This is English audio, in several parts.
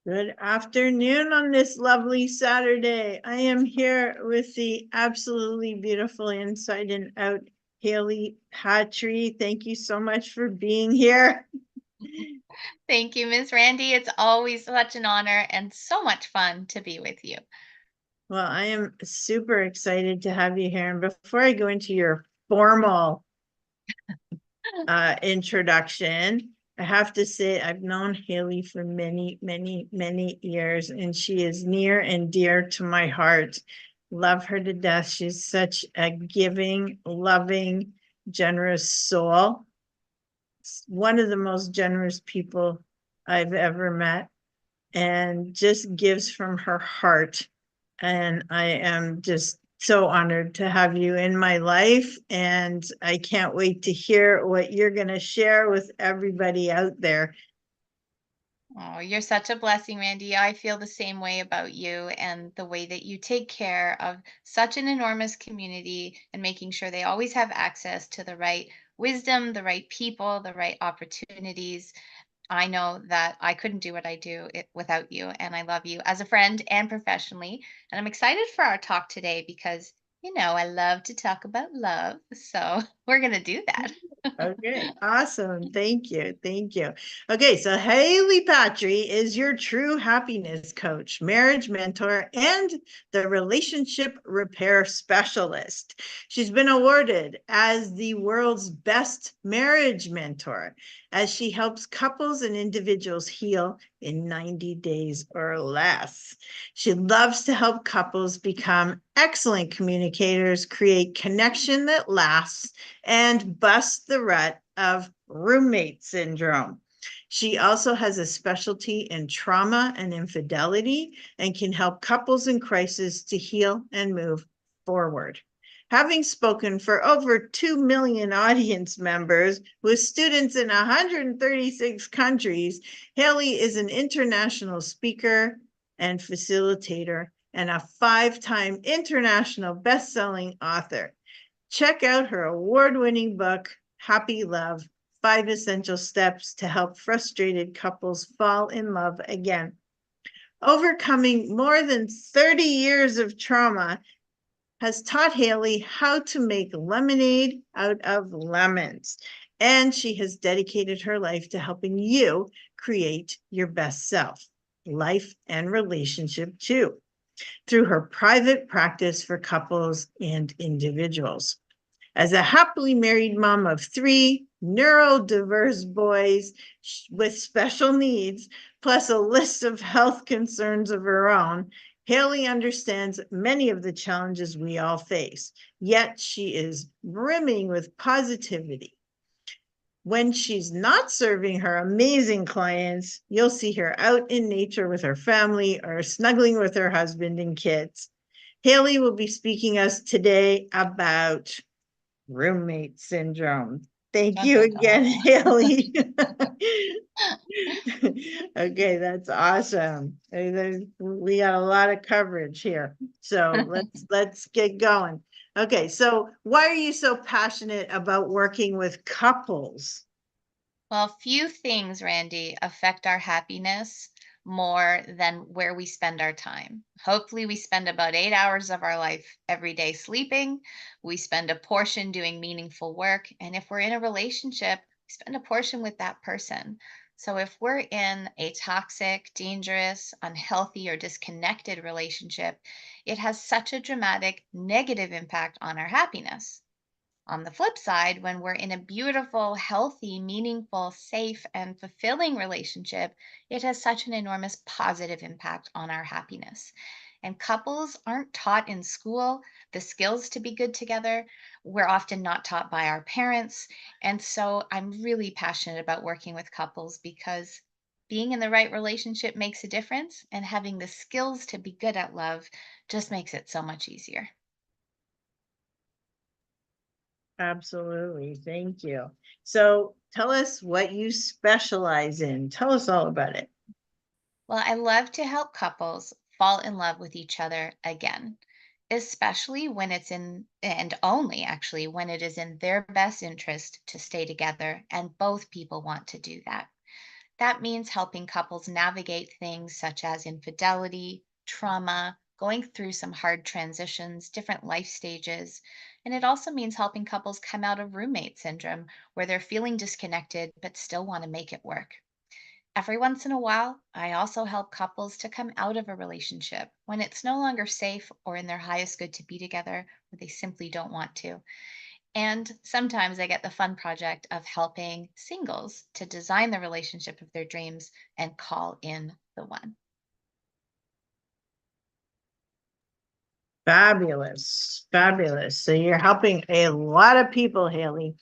Good afternoon on this lovely Saturday. I am here with the absolutely beautiful inside and out Hailey Patry. Thank you so much for being here. Thank you, Miss Randy. It's always such an honor and so much fun to be with you. Well, I am super excited to have you here. And before I go into your formal introduction, I have to say I've known Hailey for many, many, many years, and she is near and dear to my heart. Love her to death. She's such a giving, loving, generous soul. One of the most generous people I've ever met, and just gives from her heart. And I am just so honored to have you in my life. And I can't wait to hear what you're going to share with everybody out there. Oh, you're such a blessing, Randy. I feel the same way about you and the way that you take care of such an enormous community and making sure they always have access to the right wisdom, the right people, the right opportunities. I know that I couldn't do what I do without you, and I love you as a friend and professionally. And I'm excited for our talk today because, I love to talk about love. So we're going to do that. Okay, awesome. Thank you. Thank you. Okay, so Hailey Patry is your true happiness coach, marriage mentor, and the relationship repair specialist. She's been awarded as the world's best marriage mentor as she helps couples and individuals heal in 90 days or less. She loves to help couples become excellent communicators, create connection that lasts, and bust the rut of roommate syndrome. She also has a specialty in trauma and infidelity and can help couples in crisis to heal and move forward. Having spoken for over 2 million audience members with students in 136 countries, Hailey is an international speaker and facilitator and a 5-time international best-selling author. Check out her award-winning book, Happy Love, 5 Essential Steps to Help Frustrated Couples Fall in Love Again. Overcoming more than 30 years of trauma has taught Hailey how to make lemonade out of lemons. And she has dedicated her life to helping you create your best self, life and relationship too, through her private practice for couples and individuals. As a happily married mom of 3 neurodiverse boys with special needs, plus a list of health concerns of her own, Hailey understands many of the challenges we all face, yet she is brimming with positivity. When she's not serving her amazing clients, you'll see her out in nature with her family or snuggling with her husband and kids. Hailey will be speaking us today about roommate syndrome. Thank Dun, you dun, again, dun. Hailey. Okay, that's awesome. We got a lot of coverage here. So let's get going. Okay, so why are you so passionate about working with couples? Well, few things, Randy, affect our happiness more than where we spend our time. Hopefully, we spend about 8 hours of our life every day sleeping. We spend a portion doing meaningful work. And if we're in a relationship, we spend a portion with that person. So if we're in a toxic, dangerous, unhealthy, or disconnected relationship, it has such a dramatic negative impact on our happiness. On the flip side, when we're in a beautiful, healthy, meaningful, safe, and fulfilling relationship, it has such an enormous positive impact on our happiness. And couples aren't taught in school the skills to be good together. We're often not taught by our parents. And so I'm really passionate about working with couples because being in the right relationship makes a difference, and having the skills to be good at love just makes it so much easier. Absolutely. Thank you. So tell us what you specialize in. Tell us all about it. Well, I love to help couples fall in love with each other again, especially when it's in, and only actually when it is in their best interest to stay together and both people want to do that. That means helping couples navigate things such as infidelity, trauma, going through some hard transitions, different life stages. And it also means helping couples come out of roommate syndrome, where they're feeling disconnected but still want to make it work. Every once in a while, I also help couples to come out of a relationship when it's no longer safe or in their highest good to be together, or they simply don't want to. And sometimes I get the fun project of helping singles to design the relationship of their dreams and call in the one. Fabulous. Fabulous. So you're helping a lot of people, Hailey.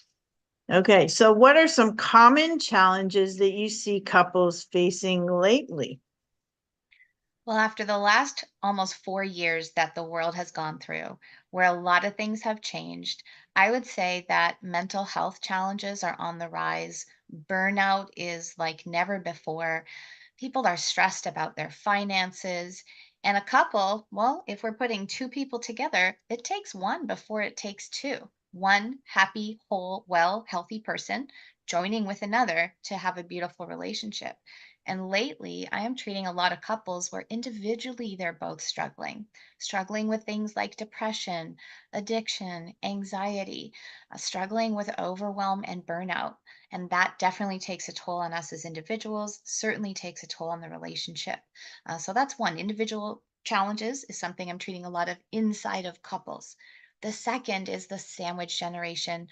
Okay, so what are some common challenges that you see couples facing lately? Well, after the last almost 4 years that the world has gone through, where a lot of things have changed, I would say that mental health challenges are on the rise. Burnout is like never before. People are stressed about their finances. And a couple, well, if we're putting two people together, it takes one before it takes two. One happy, whole, well, healthy person joining with another to have a beautiful relationship. And lately, I am treating a lot of couples where individually they're both struggling with things like depression, addiction, anxiety, struggling with overwhelm and burnout. And that definitely takes a toll on us as individuals, certainly takes a toll on the relationship. So that's one. Individual challenges is something I'm treating a lot of inside of couples. The second is the sandwich generation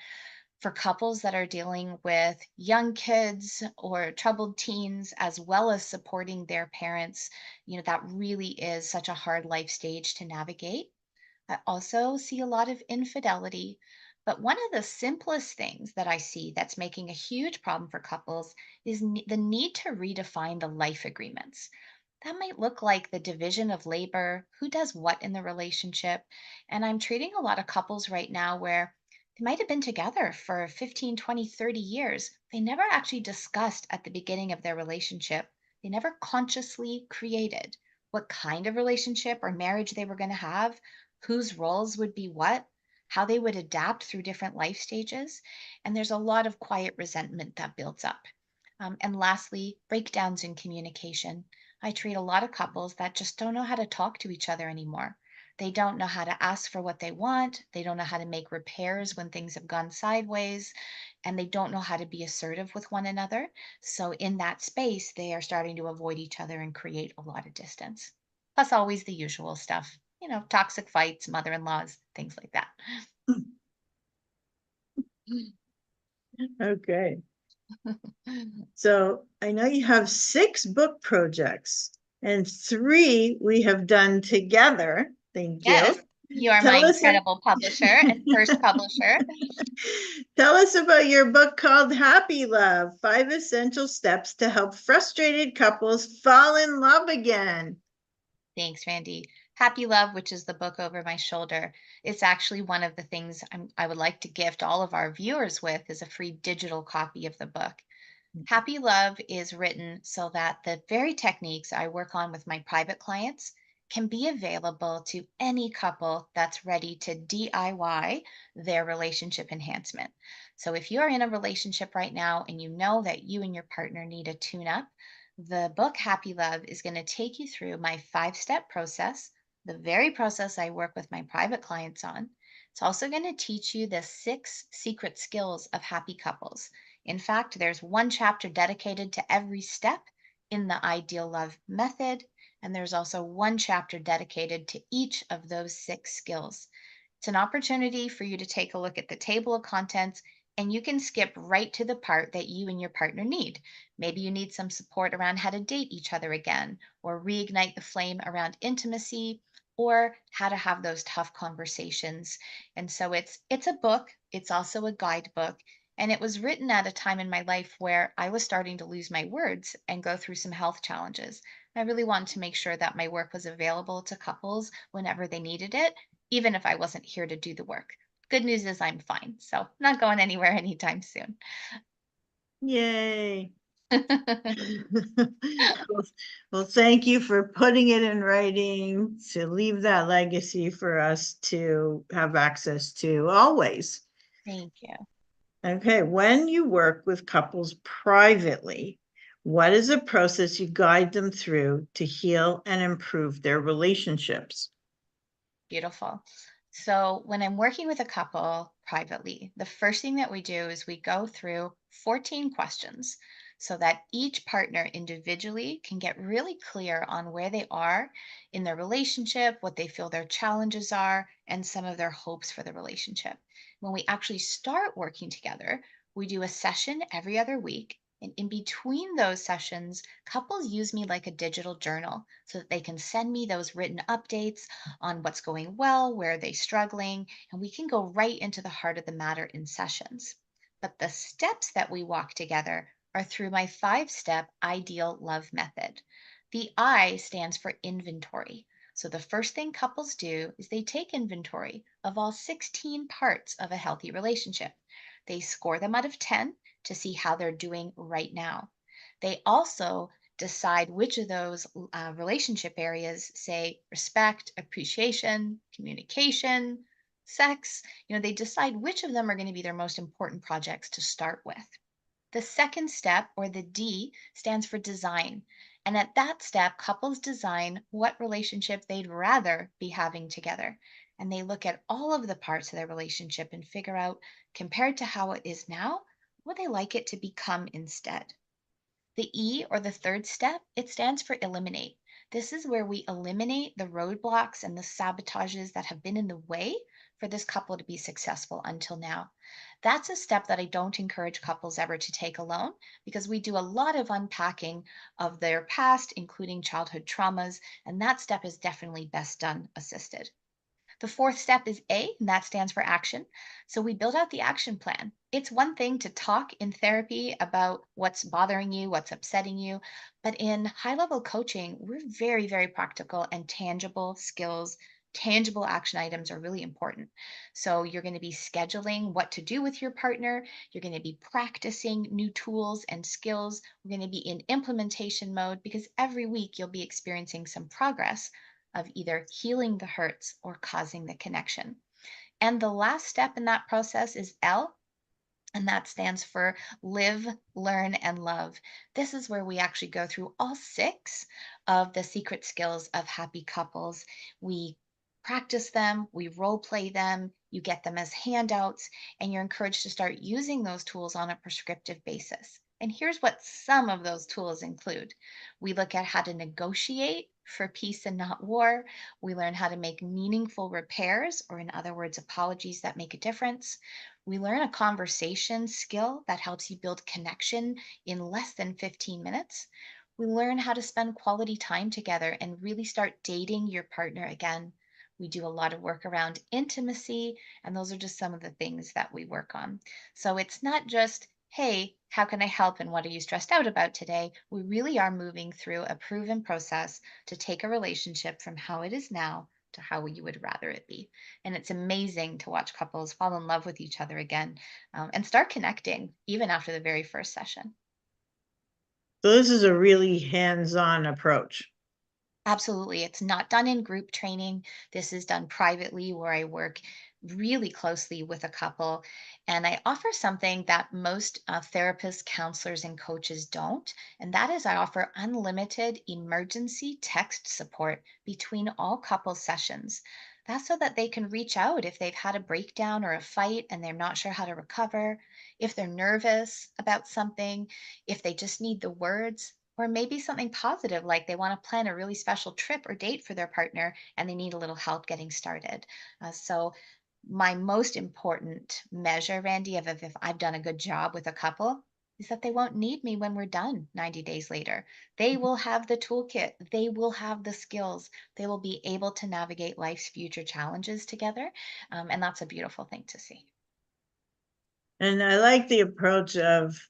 for couples that are dealing with young kids or troubled teens, as well as supporting their parents. That really is such a hard life stage to navigate. I also see a lot of infidelity. But one of the simplest things that I see that's making a huge problem for couples is the need to redefine the life agreements. That might look like the division of labor, who does what in the relationship. And I'm treating a lot of couples right now where they might have been together for 15, 20, 30 years. They never actually discussed at the beginning of their relationship. They never consciously created what kind of relationship or marriage they were going to have, whose roles would be what, how they would adapt through different life stages. And there's a lot of quiet resentment that builds up. And lastly, breakdowns in communication. I treat a lot of couples that just don't know how to talk to each other anymore. They don't know how to ask for what they want. They don't know how to make repairs when things have gone sideways. And they don't know how to be assertive with one another. So, in that space, they are starting to avoid each other and create a lot of distance. Plus, always the usual stuff, toxic fights, mother in laws, things like that. Okay. So I know you have 6 book projects and 3 we have done together. Thank Yes, you. you are my Tell us, incredible publisher and first publisher. tell us about your book called Happy Love, 5 Essential Steps to Help Frustrated Couples Fall in Love Again. Thanks, Randy. Happy Love, which is the book over my shoulder, it's actually one of the things I would like to gift all of our viewers with is a free digital copy of the book. Happy Love is written so that the very techniques I work on with my private clients can be available to any couple that's ready to DIY their relationship enhancement. So if you're in a relationship right now and you know that you and your partner need a tune up, the book Happy Love is going to take you through my 5 step process, the very process I work with my private clients on. It's also going to teach you the 6 secret skills of happy couples. In fact, there's one chapter dedicated to every step in the ideal love method, and there's also one chapter dedicated to each of those 6 skills. It's an opportunity for you to take a look at the table of contents, and you can skip right to the part that you and your partner need. Maybe you need some support around how to date each other again, or reignite the flame around intimacy, or how to have those tough conversations. And so it's a book, it's also a guidebook, and it was written at a time in my life where I was starting to lose my words and go through some health challenges. I really wanted to make sure that my work was available to couples whenever they needed it, even if I wasn't here to do the work. Good news is I'm fine, so not going anywhere anytime soon. Yay. Well, thank you for putting it in writing to leave that legacy for us to have access to always. Thank you. Okay, when you work with couples privately, What is a process you guide them through to heal and improve their relationships? Beautiful. So when I'm working with a couple privately, the first thing that we do is we go through 14 questions so that each partner individually can get really clear on where they are in their relationship, what they feel their challenges are, and some of their hopes for the relationship. When we actually start working together, we do a session every other week. And in between those sessions, couples use me like a digital journal so that they can send me those written updates on what's going well, where are they struggling, and we can go right into the heart of the matter in sessions. But the steps that we walk together are through my 5 step ideal love method. The I stands for inventory. So the first thing couples do is they take inventory of all 16 parts of a healthy relationship. They score them out of 10 to see how they're doing right now. They also decide which of those relationship areas, say respect, appreciation, communication, sex, they decide which of them are going to be their most important projects to start with. The second step, or the D, stands for design. And at that step, couples design what relationship they'd rather be having together. And they look at all of the parts of their relationship and figure out, compared to how it is now, what they like it to become instead. The E, or the third step, it stands for eliminate. This is where we eliminate the roadblocks and the sabotages that have been in the way for this couple to be successful until now. That's a step that I don't encourage couples ever to take alone because we do a lot of unpacking of their past, including childhood traumas, and that step is definitely best done assisted. The fourth step is A, and that stands for action. So we build out the action plan. It's one thing to talk in therapy about what's bothering you, what's upsetting you, but in high level coaching, we're very, very practical and tangible skills. Tangible action items are really important. So, you're going to be scheduling what to do with your partner. You're going to be practicing new tools and skills. We're going to be in implementation mode because every week you'll be experiencing some progress of either healing the hurts or causing the connection. And the last step in that process is L, and that stands for live, learn, and love. This is where we actually go through all 6 of the secret skills of happy couples. We practice them, we role play them, you get them as handouts, and you're encouraged to start using those tools on a prescriptive basis. And here's what some of those tools include. We look at how to negotiate for peace and not war. We learn how to make meaningful repairs, or in other words, apologies that make a difference. We learn a conversation skill that helps you build connection in less than 15 minutes. We learn how to spend quality time together and really start dating your partner again. We do a lot of work around intimacy, and those are just some of the things that we work on. So it's not just, hey, how can I help and what are you stressed out about today? We really are moving through a proven process to take a relationship from how it is now to how you would rather it be. And it's amazing to watch couples fall in love with each other again and start connecting even after the very first session. So this is a really hands-on approach. Absolutely. It's not done in group training. This is done privately where I work really closely with a couple. And I offer something that most therapists, counselors, and coaches don't. And that is, I offer unlimited emergency text support between all couple sessions. That's so that they can reach out if they've had a breakdown or a fight and they're not sure how to recover, if they're nervous about something, if they just need the words. Or maybe something positive, like they want to plan a really special trip or date for their partner and they need a little help getting started. So, my most important measure, Randy, of if I've done a good job with a couple is that they won't need me when we're done 90 days later. They will have the toolkit, they will have the skills, they will be able to navigate life's future challenges together. And that's a beautiful thing to see. And I like the approach of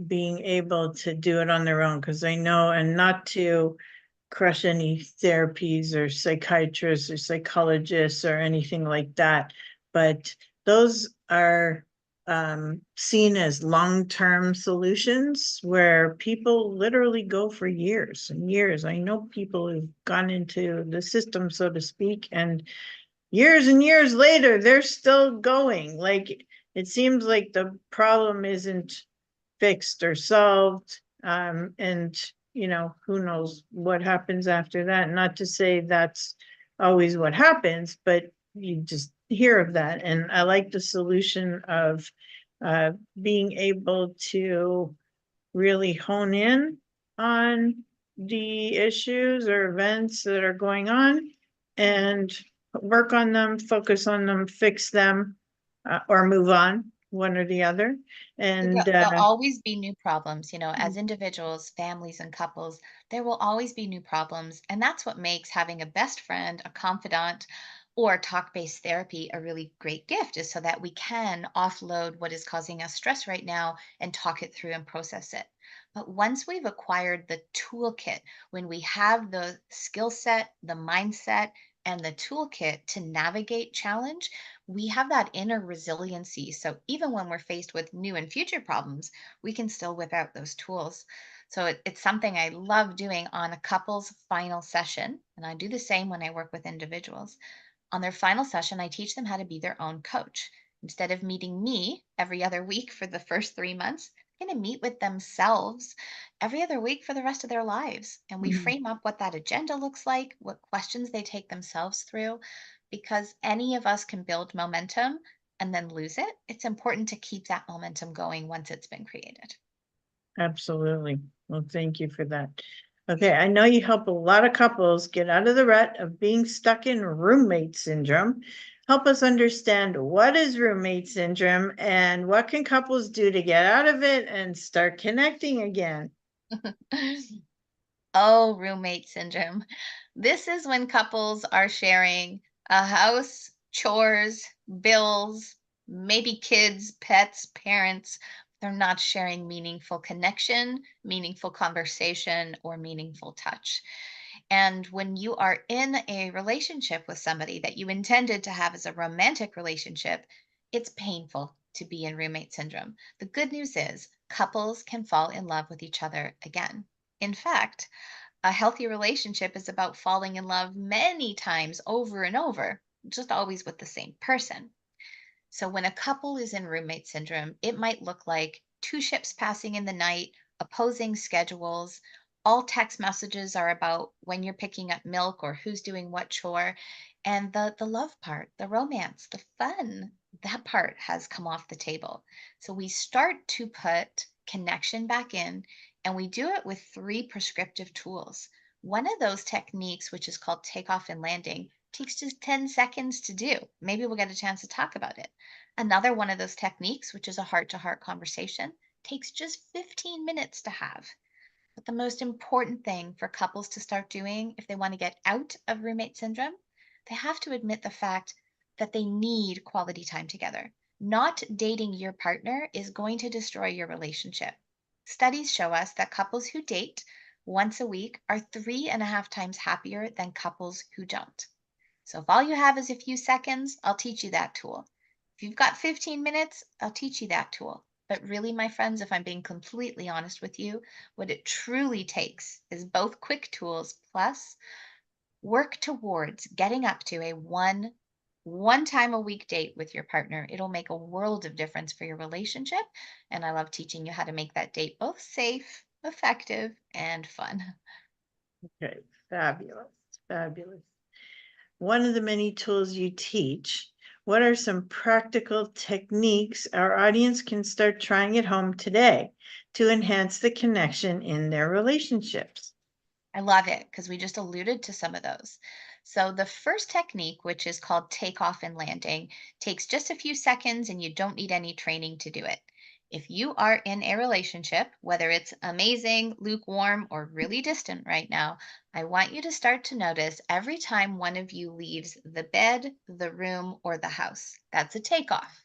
being able to do it on their own because I know, and not to crush any therapies or psychiatrists or psychologists or anything like that, but those are seen as long-term solutions where people literally go for years and years. I know people who've gone into the system, so to speak, and years later, they're still going. Like, it seems like the problem isn't fixed or solved. And, who knows what happens after that. Not to say that's always what happens, but you just hear of that. And I like the solution of being able to really hone in on the issues or events that are going on and work on them, focus on them, fix them, or move on, one or the other. And There'll always be new problems, as individuals, families, and couples, there will always be new problems. And that's what makes having a best friend, a confidant, or talk-based therapy a really great gift, is so that we can offload what is causing us stress right now and talk it through and process it. But once we've acquired the toolkit, when we have the skill set, the mindset, and the toolkit to navigate challenge, we have that inner resiliency. So even when we're faced with new and future problems, we can still whip out those tools. So it's something I love doing on a couple's final session. And I do the same when I work with individuals. On their final session, I teach them how to be their own coach. Instead of meeting me every other week for the first 3 months, they're going to meet with themselves every other week for the rest of their lives. And we Mhm. frame up what that agenda looks like, what questions they take themselves through, because any of us can build momentum and then lose it. It's important to keep that momentum going once it's been created. Absolutely. Well, thank you for that. Okay, I know you help a lot of couples get out of the rut of being stuck in roommate syndrome. Help us understand, what is roommate syndrome and what can couples do to get out of it and start connecting again? Oh, roommate syndrome. This is when couples are sharing a house, chores, bills, maybe kids, pets, parents. They're not sharing meaningful connection, meaningful conversation, or meaningful touch. And when you are in a relationship with somebody that you intended to have as a romantic relationship, it's painful to be in roommate syndrome. The good news is couples can fall in love with each other again. In fact, a healthy relationship is about falling in love many times over and over, just always with the same person. So when a couple is in roommate syndrome, it might look like two ships passing in the night, opposing schedules. All text messages are about when you're picking up milk or who's doing what chore. And the love part, the romance, the fun, that part has come off the table. So we start to put connection back in, and we do it with three prescriptive tools. One of those techniques, which is called takeoff and landing, takes just 10 seconds to do. Maybe we'll get a chance to talk about it. Another one of those techniques, which is a heart to heart conversation, takes just 15 minutes to have. But the most important thing for couples to start doing if they want to get out of roommate syndrome, they have to admit the fact that they need quality time together. Not dating your partner is going to destroy your relationship. Studies show us that couples who date once a week are 3.5 times happier than couples who don't. So if all you have is a few seconds, I'll teach you that tool. If you've got 15 minutes, I'll teach you that tool. But really, my friends, if I'm being completely honest with you, what it truly takes is both quick tools plus work towards getting up to a one time a week date with your partner. It'll make a world of difference for your relationship. And I love teaching you how to make that date both safe, effective, and fun. Okay, fabulous, fabulous. One of the many tools you teach, what are some practical techniques our audience can start trying at home today to enhance the connection in their relationships? I love it because we just alluded to some of those. So, the first technique, which is called takeoff and landing, takes just a few seconds and you don't need any training to do it. If you are in a relationship, whether it's amazing, lukewarm, or really distant right now, I want you to start to notice every time one of you leaves the bed, the room, or the house. That's a takeoff.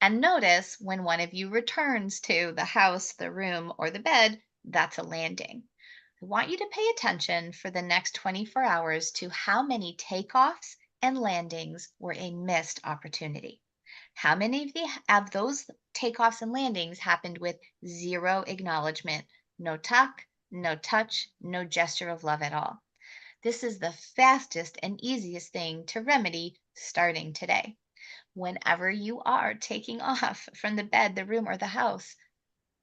And notice when one of you returns to the house, the room, or the bed, that's a landing. I want you to pay attention for the next 24 hours to how many takeoffs and landings were a missed opportunity. How many of those takeoffs and landings happened with zero acknowledgement, no talk, no touch, no gesture of love at all? This is the fastest and easiest thing to remedy starting today. Whenever you are taking off from the bed, the room, or the house,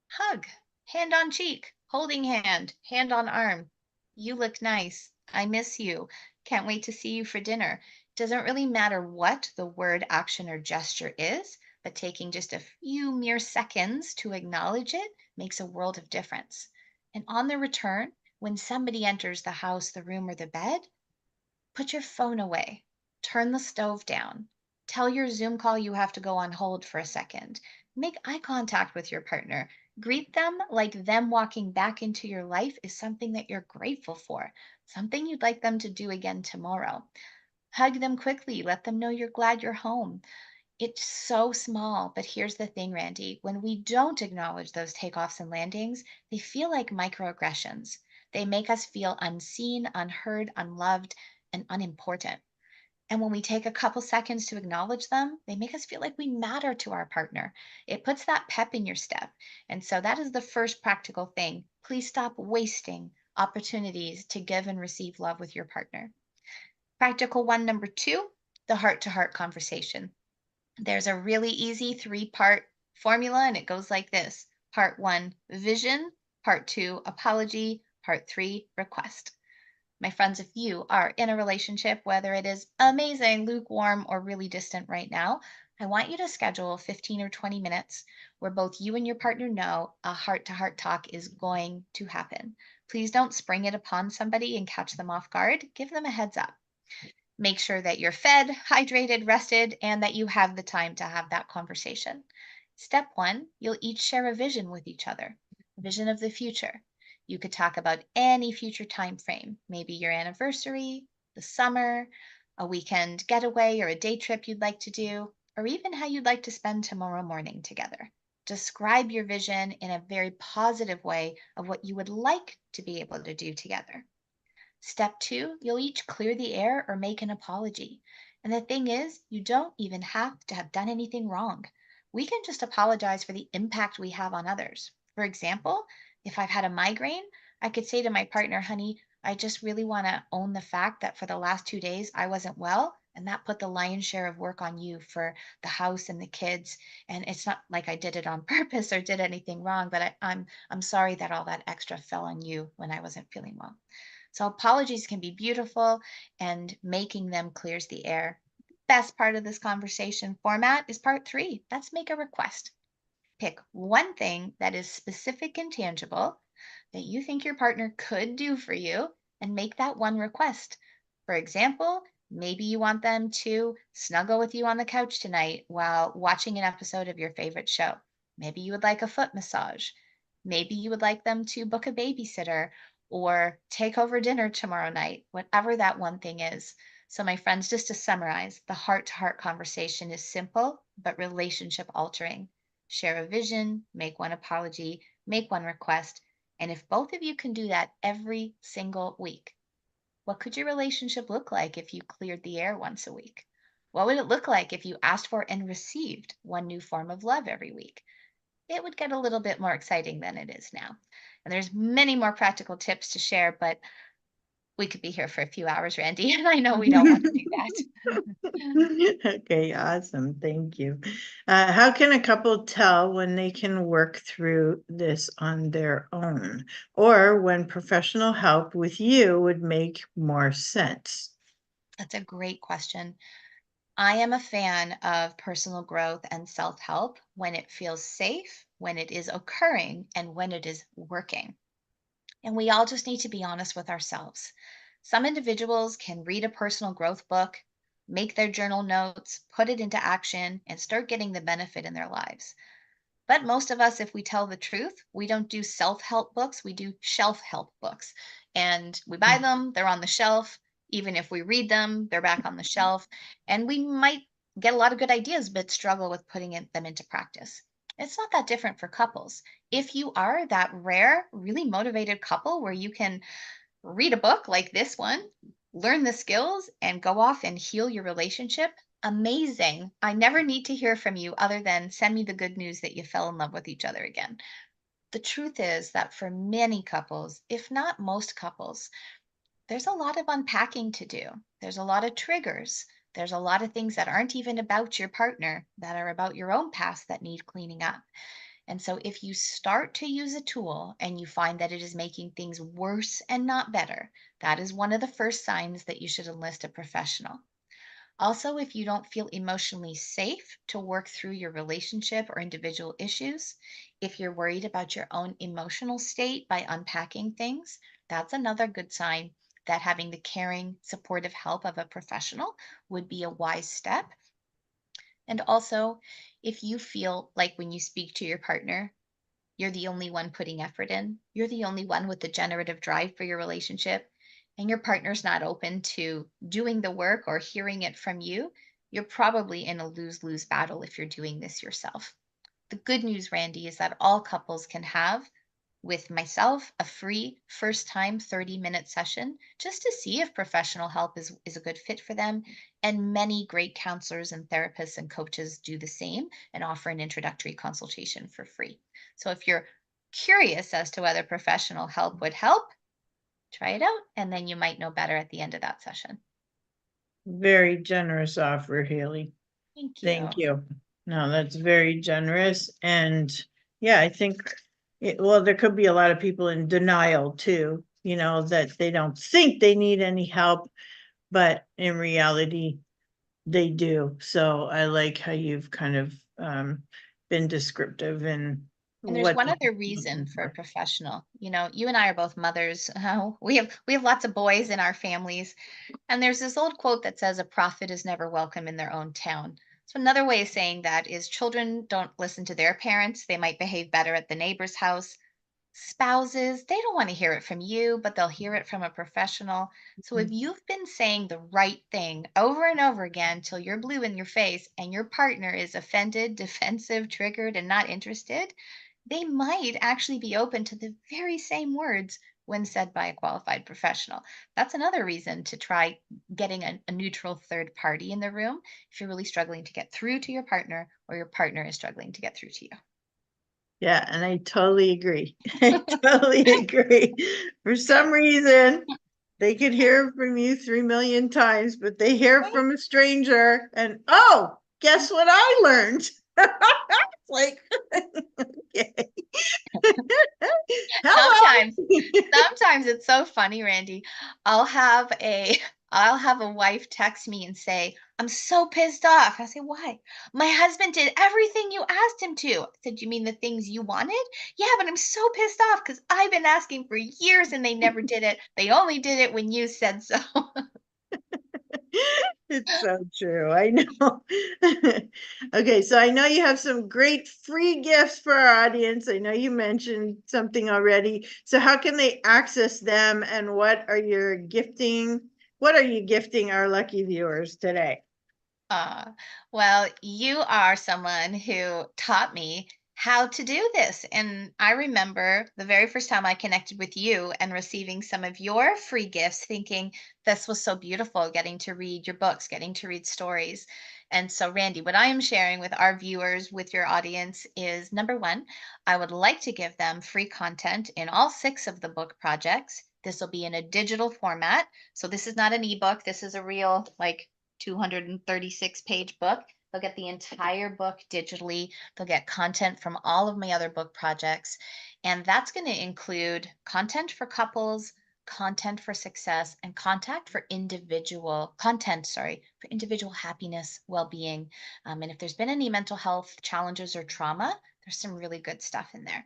hug, hand on cheek, holding hand, hand on arm. You look nice. I miss you. Can't wait to see you for dinner. Doesn't really matter what the word, action, or gesture is, but taking just a few mere seconds to acknowledge it makes a world of difference. And on the return, when somebody enters the house, the room, or the bed, put your phone away. Turn the stove down. Tell your Zoom call you have to go on hold for a second. Make eye contact with your partner. Greet them like them walking back into your life is something that you're grateful for, something you'd like them to do again tomorrow. Hug them quickly. Let them know you're glad you're home. It's so small, but here's the thing, Randy. When we don't acknowledge those takeoffs and landings, they feel like microaggressions. They make us feel unseen, unheard, unloved, and unimportant. And when we take a couple seconds to acknowledge them, they make us feel like we matter to our partner. It puts that pep in your step. And so that is the first practical thing. Please stop wasting opportunities to give and receive love with your partner. Practical one, number two, the heart to heart conversation. There's a really easy three-part formula, and it goes like this. Part one, vision. Part two, apology. Part three, request. My friends, if you are in a relationship, whether it is amazing, lukewarm, or really distant right now, I want you to schedule 15 or 20 minutes where both you and your partner know a heart to heart talk is going to happen. Please don't spring it upon somebody and catch them off guard. Give them a heads up. Make sure that you're fed, hydrated, rested, and that you have the time to have that conversation. Step one, you'll each share a vision with each other, a vision of the future. You could talk about any future time frame, maybe your anniversary, the summer, a weekend getaway or a day trip you'd like to do, or even how you'd like to spend tomorrow morning together. Describe your vision in a very positive way of what you would like to be able to do together. Step two, you'll each clear the air or make an apology. And the thing is, you don't even have to have done anything wrong. We can just apologize for the impact we have on others. For example, if I've had a migraine, I could say to my partner, honey, I just really want to own the fact that for the last 2 days I wasn't well, and that put the lion's share of work on you for the house and the kids. And it's not like I did it on purpose or did anything wrong, but I'm sorry that all that extra fell on you when I wasn't feeling well. So apologies can be beautiful, and making them clears the air. Best part of this conversation format is part three. Let's make a request. Pick one thing that is specific and tangible that you think your partner could do for you and make that one request. For example, maybe you want them to snuggle with you on the couch tonight while watching an episode of your favorite show. Maybe you would like a foot massage. Maybe you would like them to book a babysitter or take over dinner tomorrow night, whatever that one thing is. So, my friends, just to summarize, the heart to heart conversation is simple but relationship altering. Share a vision, make one apology, make one request. And if both of you can do that every single week, what could your relationship look like if you cleared the air once a week? What would it look like if you asked for and received one new form of love every week? It would get a little bit more exciting than it is now. And there's many more practical tips to share, but we could be here for a few hours, Randy, and I know we don't want to do that. Okay, awesome. Thank you. How can a couple tell when they can work through this on their own, or when professional help with you would make more sense? That's a great question. I am a fan of personal growth and self help when it feels safe, when it is occurring, and when it is working. And we all just need to be honest with ourselves. Some individuals can read a personal growth book, make their journal notes, put it into action, and start getting the benefit in their lives. But most of us, if we tell the truth, we don't do self help books, we do shelf help books. And we buy them, they're on the shelf. Even if we read them, they're back on the shelf. And we might get a lot of good ideas, but struggle with putting them into practice. It's not that different for couples. If you are that rare, really motivated couple where you can read a book like this one, learn the skills, and go off and heal your relationship, amazing. I never need to hear from you other than send me the good news that you fell in love with each other again. The truth is that for many couples, if not most couples, there's a lot of unpacking to do. There's a lot of triggers. There's a lot of things that aren't even about your partner, that are about your own past that need cleaning up. And so if you start to use a tool and you find that it is making things worse and not better, that is one of the first signs that you should enlist a professional. Also, if you don't feel emotionally safe to work through your relationship or individual issues, if you're worried about your own emotional state by unpacking things, that's another good sign that having the caring, supportive help of a professional would be a wise step. And also, if you feel like when you speak to your partner, you're the only one putting effort in, you're the only one with the generative drive for your relationship, and your partner's not open to doing the work or hearing it from you, you're probably in a lose lose battle if you're doing this yourself. The good news, Randy, is that all couples can have with myself a free first time 30-minute session just to see if professional help is a good fit for them. And many great counselors and therapists and coaches do the same and offer an introductory consultation for free. So if you're curious as to whether professional help would help, try it out, and then you might know better at the end of that session. Very generous offer, Hailey. Thank Thank you. you. No, that's very generous. And yeah, I think, well, there could be a lot of people in denial too, that they don't think they need any help, but in reality, they do. So I like how you've kind of been descriptive in And there's what one they're other reason looking for a for. professional. You and I are both mothers. We have lots of boys in our families. And there's this old quote that says, a prophet is never welcome in their own town. So, another way of saying that is children don't listen to their parents. They might behave better at the neighbor's house. Spouses, they don't want to hear it from you, but they'll hear it from a professional. So, if you've been saying the right thing over and over again till you're blue in your face and your partner is offended, defensive, triggered, and not interested, they might actually be open to the very same words when said by a qualified professional. That's another reason to try getting a neutral third party in the room if you're really struggling to get through to your partner or your partner is struggling to get through to you. Yeah, and I totally agree. I totally agree. For some reason, they could hear from you 3 million times, but they hear Right? from a stranger and, oh, guess what I learned? It's like, okay. Hello. Sometimes, sometimes it's so funny, Randy. I'll have a I'll have a wife text me and say, "I'm so pissed off." I say, "Why?" "My husband did everything you asked him to." I said, "You mean the things you wanted?" "Yeah, but I'm so pissed off because I've been asking for years and they never did it. They only did it when you said so." It's so true. I know. Okay, so I know you have some great free gifts for our audience. I know you mentioned something already. So how can they access them and what are you gifting our lucky viewers today? Ah, well, you are someone who taught me how to do this. And I remember the very first time I connected with you and receiving some of your free gifts, thinking this was so beautiful, getting to read your books, getting to read stories. And so, Randy, what I am sharing with our viewers, with your audience, is number one, I would like to give them free content in all 6 of the book projects. This will be in a digital format. So, this is not an ebook, this is a real, like, 236-page book. They'll get the entire book digitally. They'll get content from all of my other book projects. And that's going to include content for couples, content for success, and for individual happiness, well-being. And if there's been any mental health challenges or trauma, there's some really good stuff in there.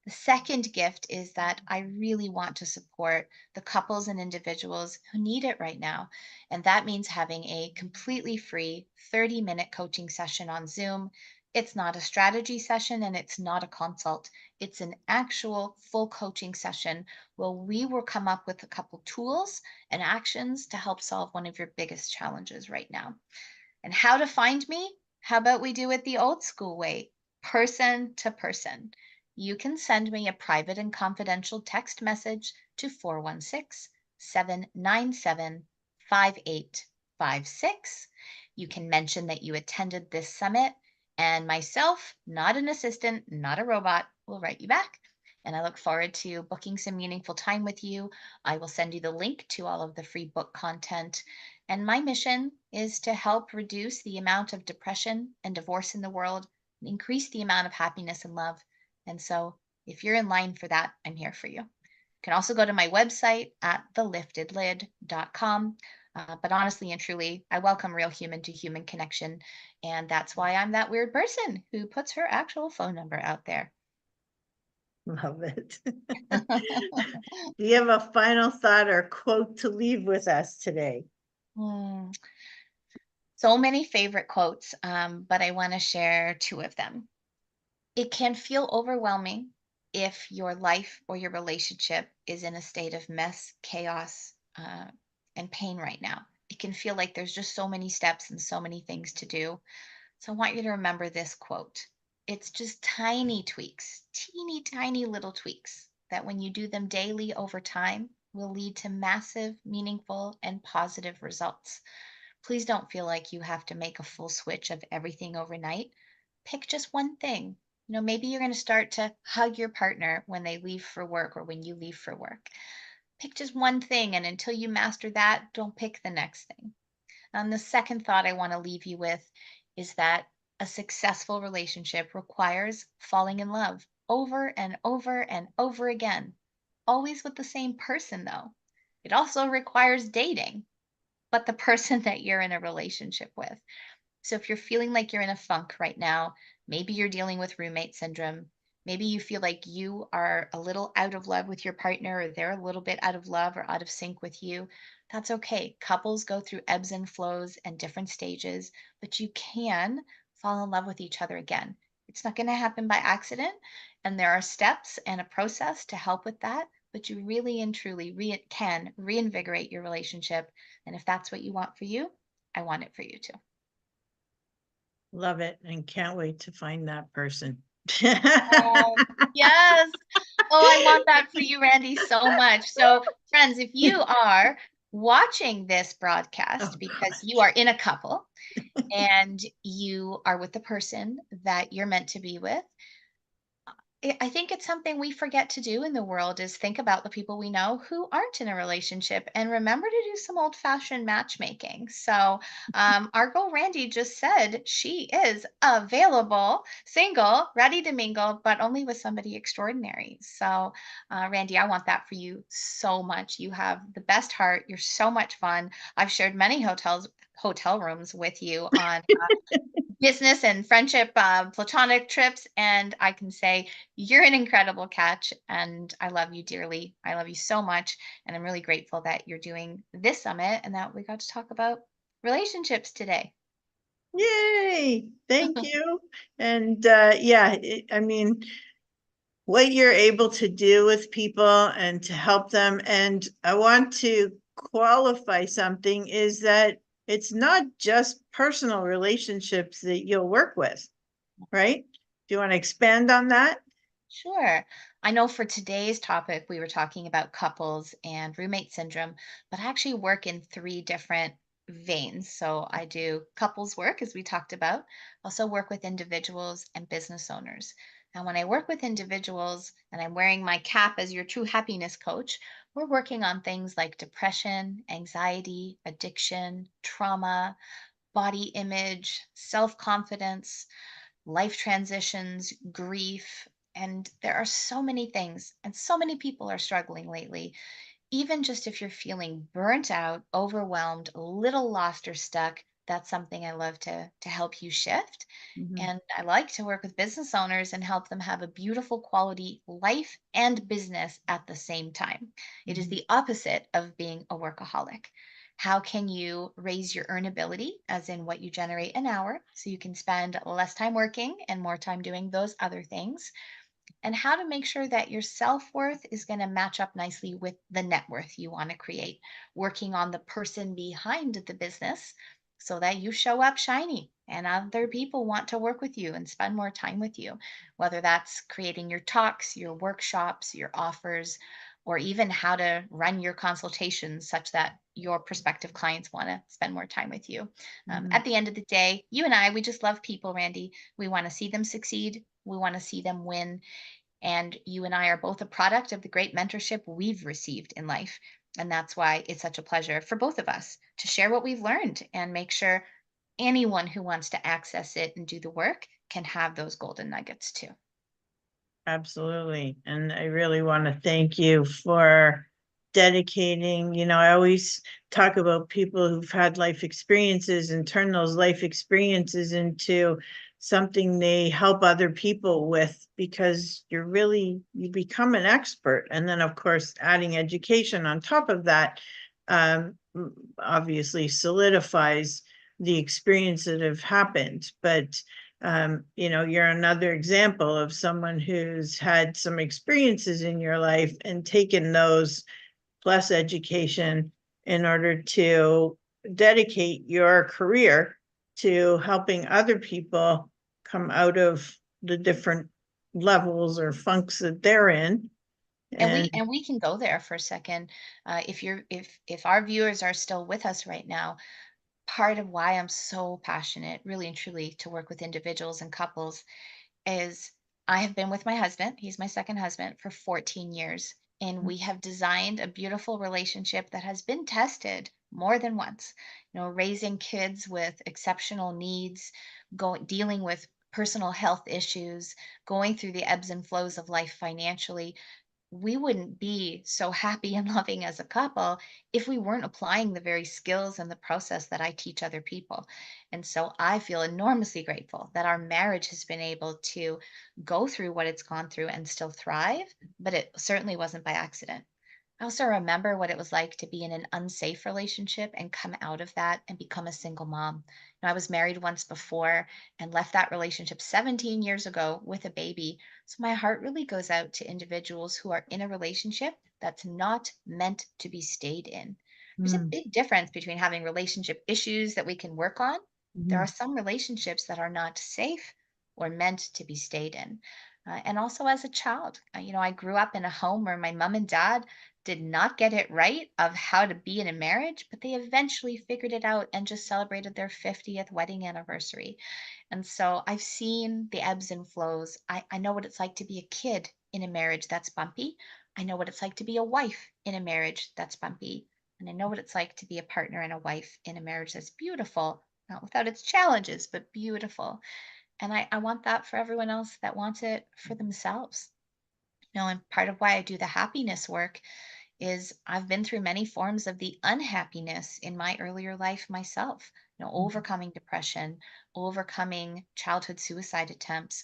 The second gift is that I really want to support the couples and individuals who need it right now. And that means having a completely free 30-minute coaching session on Zoom. It's not a strategy session and it's not a consult. It's an actual full coaching session where we will come up with a couple tools and actions to help solve one of your biggest challenges right now. And how to find me? How about we do it the old school way, person to person? You can send me a private and confidential text message to 416-797-5856. You can mention that you attended this summit, and myself, not an assistant, not a robot, will write you back. And I look forward to booking some meaningful time with you. I will send you the link to all of the free book content. And my mission is to help reduce the amount of depression and divorce in the world and increase the amount of happiness and love And so if you're in line for that, I'm here for you. You can also go to my website at theliftedlid.com. But honestly and truly, I welcome real human to human connection. And that's why I'm that weird person who puts her actual phone number out there. Love it. Do you have a final thought or quote to leave with us today? So many favorite quotes, but I want to share two of them. It can feel overwhelming if your life or your relationship is in a state of mess, chaos, and pain right now. It can feel like there's just so many steps and so many things to do. So I want you to remember this quote. It's just tiny tweaks, teeny tiny little tweaks that when you do them daily over time will lead to massive, meaningful, and positive results. Please don't feel like you have to make a full switch of everything overnight. Pick just one thing. Maybe you're going to start to hug your partner when they leave for work or when you leave for work. Pick just one thing, and until you master that, don't pick the next thing. And the second thought I want to leave you with is that a successful relationship requires falling in love over and over and over again. Always with the same person, though. It also requires dating, but the person that you're in a relationship with. So if you're feeling like you're in a funk right now, maybe you're dealing with roommate syndrome, maybe you feel like you are a little out of love with your partner, or they're a little bit out of love or out of sync with you, that's okay. Couples go through ebbs and flows and different stages, but you can fall in love with each other again. It's not going to happen by accident, and there are steps and a process to help with that, but you really and truly can reinvigorate your relationship. And if that's what you want for you, I want it for you too. Love it, and can't wait to find that person. Yes. Oh, I want that for you, Randy, so much. So, friends, if you are watching this broadcast Oh because gosh. you are in a couple and you are with the person that you're meant to be with, I think it's something we forget to do in the world is think about the people we know who aren't in a relationship and remember to do some old-fashioned matchmaking. So, our girl Randy just said she is available, single, ready to mingle, but only with somebody extraordinary. So, Randy, I want that for you so much. You have the best heart. You're so much fun. I've shared many hotel rooms with you on business and friendship, platonic trips. And I can say you're an incredible catch. And I love you dearly. I love you so much. And I'm really grateful that you're doing this summit and that we got to talk about relationships today. Yay! Thank you. And I mean, what you're able to do with people and to help them. And I want to qualify something is that it's not just personal relationships that you'll work with, right? Do you want to expand on that? Sure. I know for today's topic, we were talking about couples and roommate syndrome, but I actually work in three different veins. So I do couples work, as we talked about, also work with individuals and business owners. Now, when I work with individuals and I'm wearing my cap as your true happiness coach, we're working on things like depression, anxiety, addiction, trauma, body image, self confidence, life transitions, grief. And there are so many things, and so many people are struggling lately. Even just if you're feeling burnt out, overwhelmed, a little lost or stuck, that's something I love to help you shift. Mhm. And I like to work with business owners and help them have a beautiful quality life and business at the same time. It is Mhm. the opposite of being a workaholic. How can you raise your earnability, as in what you generate an hour, so you can spend less time working and more time doing those other things? And how to make sure that your self worth is going to match up nicely with the net worth you want to create, working on the person behind the business so that you show up shiny and other people want to work with you and spend more time with you, whether that's creating your talks, your workshops, your offers, or even how to run your consultations such that your prospective clients want to spend more time with you. Mhm. At the end of the day, you and I, we just love people, Randy. We want to see them succeed. We want to see them win. And you and I are both a product of the great mentorship we've received in life. And that's why it's such a pleasure for both of us to share what we've learned and make sure anyone who wants to access it and do the work can have those golden nuggets too. Absolutely. And I really want to thank you for dedicating. I always talk about people who've had life experiences and turn those life experiences into something they help other people with, because you become an expert. And then, of course, adding education on top of that, um, obviously solidifies the experience that have happened. But you're another example of someone who's had some experiences in your life and taken those plus education in order to dedicate your career to helping other people come out of the different levels or funks that they're in. And And we can go there for a second. If our viewers are still with us right now, part of why I'm so passionate, really and truly, to work with individuals and couples is I have been with my husband, he's my second husband, for 14 years. And we have designed a beautiful relationship that has been tested more than once. Raising kids with exceptional needs, dealing with personal health issues, going through the ebbs and flows of life financially. We wouldn't be so happy and loving as a couple if we weren't applying the very skills and the process that I teach other people. And so I feel enormously grateful that our marriage has been able to go through what it's gone through and still thrive, but it certainly wasn't by accident. I also remember what it was like to be in an unsafe relationship and come out of that and become a single mom. I was married once before and left that relationship 17 years ago with a baby. So my heart really goes out to individuals who are in a relationship that's not meant to be stayed in. There's a mm, big difference between having relationship issues that we can work on. There are mhm, some relationships that are not safe or meant to be stayed in. And also as a child, I grew up in a home where my mom and dad did not get it right of how to be in a marriage, but they eventually figured it out and just celebrated their 50th wedding anniversary. And so I've seen the ebbs and flows. I know what it's like to be a kid in a marriage that's bumpy. I know what it's like to be a wife in a marriage that's bumpy. And I know what it's like to be a partner and a wife in a marriage that's beautiful, not without its challenges, but beautiful. And I want that for everyone else that wants it for themselves. And part of why I do the happiness work is I've been through many forms of the unhappiness in my earlier life myself. Overcoming depression, overcoming childhood suicide attempts,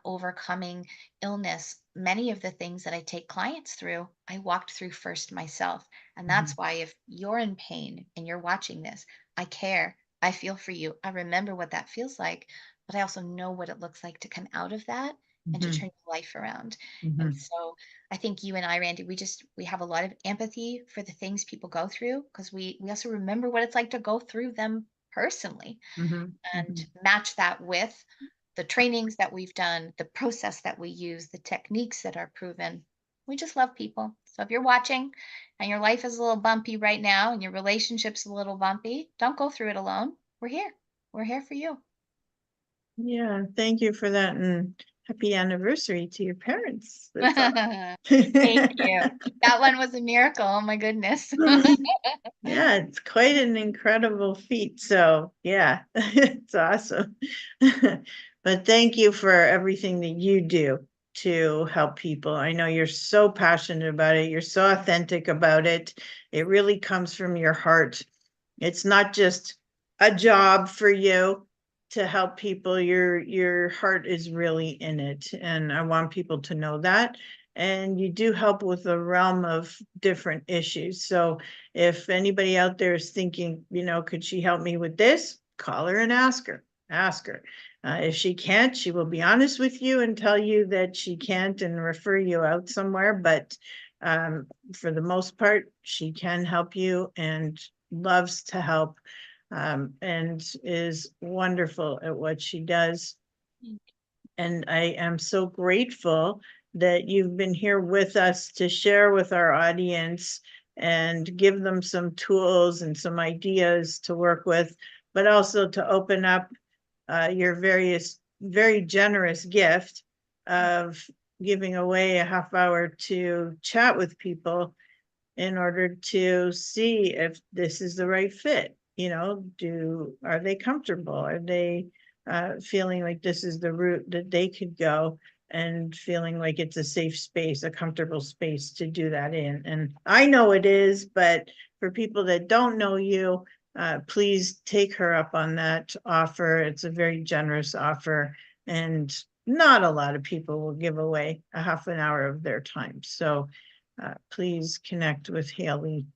overcoming illness. Many of the things that I take clients through, I walked through first myself. And mhm, that's why if you're in pain and you're watching this, I care. I feel for you. I remember what that feels like, but I also know what it looks like to come out of that and to mhm, turn your life around. And mhm, so I think you and I, Randy, we have a lot of empathy for the things people go through because we also remember what it's like to go through them personally mhm, and mhm. match that with the trainings that we've done, the process that we use, the techniques that are proven. We just love people. So if you're watching and your life is a little bumpy right now and your relationship's a little bumpy, don't go through it alone. We're here. We're here for you. Yeah, thank you for that, and happy anniversary to your parents. That's awesome. Thank you. That one was a miracle. Oh my goodness. Yeah, it's quite an incredible feat. So, yeah, it's awesome. But thank you for everything that you do to help people. I know you're so passionate about it. You're so authentic about it. It really comes from your heart. It's not just a job for you to help people. Your heart is really in it, and I want people to know that. And you do help with a realm of different issues. So if anybody out there is thinking, could she help me with this? Call her and ask her. Ask her. If she can't, she will be honest with you and tell you that she can't and refer you out somewhere. But for the most part, she can help you and loves to help, and is wonderful at what she does. And I am so grateful that you've been here with us to share with our audience and give them some tools and some ideas to work with, but also to open up your very generous gift of giving away a half hour to chat with people in order to see if this is the right fit. Are they comfortable? Are they feeling like this is the route that they could go? and feeling like it's a safe space, a comfortable space to do that in. And I know it is, but for people that don't know you, please take her up on that offer. It's a very generous offer, and not a lot of people will give away a half an hour of their time. So please connect with Hailey.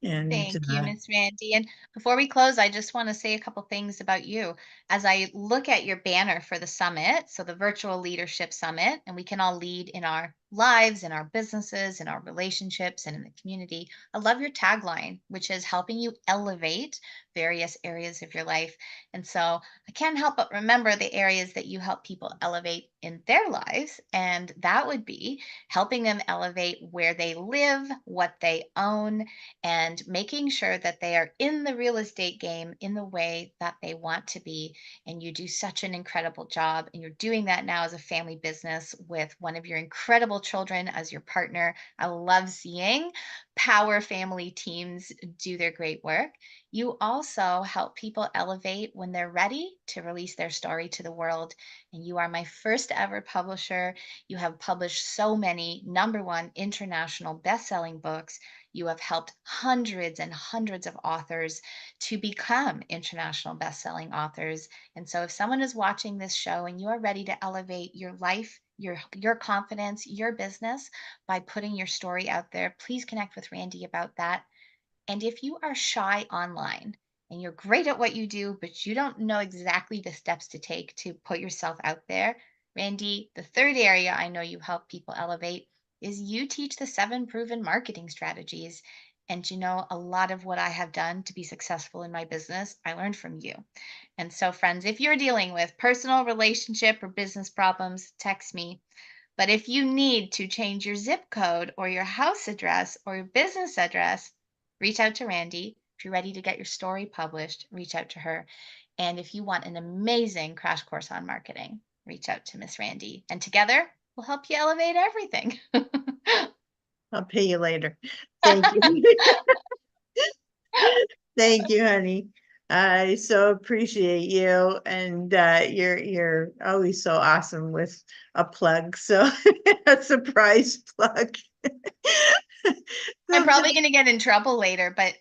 And Thank you, Miss Randy. And before we close, I just want to say a couple things about you. As I look at your banner for the summit, so the Virtual Leadership Summit, and we can all lead in our lives, in our businesses, in our relationships, and in the community. I love your tagline, which is helping you elevate various areas of your life. And so I can't help but remember the areas that you help people elevate in their lives. And that would be helping them elevate where they live, what they own, and making sure that they are in the real estate game in the way that they want to be. And you do such an incredible job. And you're doing that now as a family business with one of your incredible children as your partner. I love seeing power family teams do their great work. You also help people elevate when they're ready to release their story to the world. And you are my first ever publisher. You have published so many #1 international best-selling books. You have helped hundreds and hundreds of authors to become international best-selling authors. And so if someone is watching this show and you are ready to elevate your life, your confidence, your business by putting your story out there, please connect with Randy about that. And if you are shy online and you're great at what you do, but you don't know exactly the steps to take to put yourself out there, Randy, the third area I know you help people elevate is you teach the 7 proven marketing strategies. And you know, a lot of what I have done to be successful in my business, I learned from you. And so, friends, if you're dealing with personal, relationship, or business problems, text me. But if you need to change your zip code or your house address or your business address, reach out to Randy. If you're ready to get your story published, reach out to her. And if you want an amazing crash course on marketing, reach out to Miss Randy. And together, we'll help you elevate everything. I'll pay you later. Thank you. Thank you, honey. I so appreciate you, and you're always so awesome with a plug. So a surprise plug. I'm So probably going to get in trouble later, but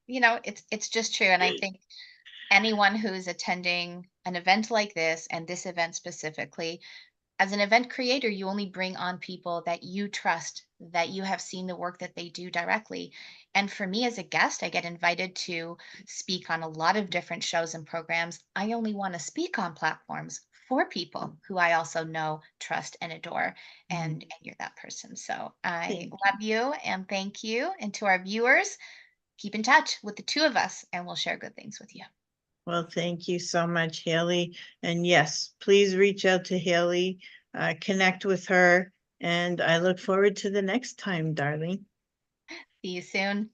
it's just true. And I think anyone who's attending an event like this, and this event specifically, as an event creator, you only bring on people that you trust, that you have seen the work that they do directly. And for me as a guest, I get invited to speak on a lot of different shows and programs. I only want to speak on platforms for people who I also know, trust, and adore. And you're that person. So I thank love you and thank you. And to our viewers, keep in touch with the two of us and we'll share good things with you. Well, thank you so much, Hailey. And yes, please reach out to Hailey, connect with her, and I look forward to the next time, darling. See you soon.